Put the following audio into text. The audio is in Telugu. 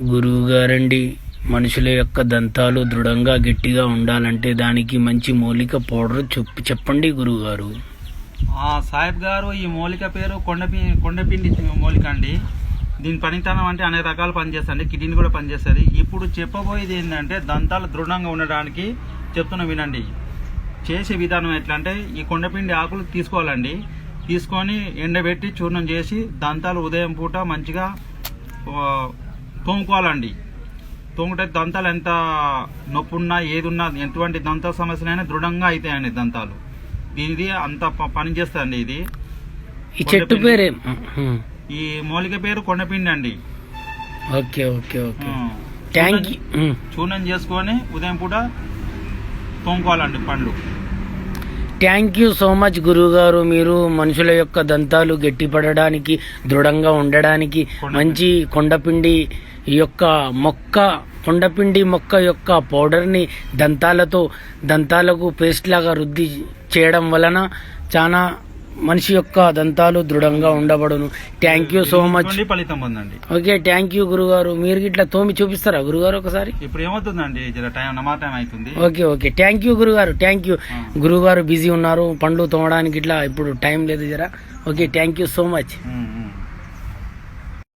గురువుగారండి, మనుషుల యొక్క దంతాలు దృఢంగా గట్టిగా ఉండాలంటే దానికి మంచి మూలిక పౌడర్ చెప్పండి గురువుగారు. సాహెబ్ గారు, ఈ మూలిక పేరు కొండపిండి మూలిక అండి. దీని పనితనం అంటే అనేక రకాలు పనిచేస్తుంది, కిడ్నీ కూడా పనిచేస్తుంది. ఇప్పుడు చెప్పబోయేది ఏంటంటే దంతాలు దృఢంగా ఉండడానికి చెప్తున్నా వినండి. చేసే విధానం ఎట్లా అంటే, ఈ కొండపిండి ఆకులు తీసుకోవాలండి. తీసుకొని ఎండబెట్టి చూర్ణం చేసి దంతాలు ఉదయం పూట మంచిగా తోముకోవాలండి. తోముకుంటే దంతాలు ఎంత నొప్పి ఉన్నా ఏది ఉన్నా ఎటువంటి దంత సమస్యలైనా దృఢంగా అవుతాయండి దంతాలు. దీనిది అంత పని చేస్తుందండి. ఇది ఈ చెట్టు పేరే, ఈ మూలిక పేరు కొండపిండి అండి. Okay okay okay, thank you. చూర్ణం చేసుకొని ఉదయం పూట తోముకోవాలండి పండ్లు. థ్యాంక్ యూ సో మచ్ గురువుగారు. మీరు మనుషుల యొక్క దంతాలు గట్టిపడడానికి, దృఢంగా ఉండడానికి మంచి కొండపిండి మొక్క యొక్క పౌడర్ని దంతాలకు పేస్ట్ లాగా రుద్ది చేయడం వలన చాలా మనిషి యొక్క దంతాలు దృఢంగా ఉండబడును. Thank you so much. ఫలితం పొందండి. ఓకే, థ్యాంక్ యూ గురుగారు. మీరు ఇట్లా తోమి చూపిస్తారా గురుగారు ఒకసారి? ఇప్పుడు ఏమవుతుందండి, టైం అవుతుంది. ఓకే ఓకే, థ్యాంక్ యూ గురుగారు. Thank you. గురుగారు బిజీ ఉన్నారు, పండ్లు తోమడానికి ఇట్లా ఇప్పుడు టైం లేదు జరా. Okay, thank you so much.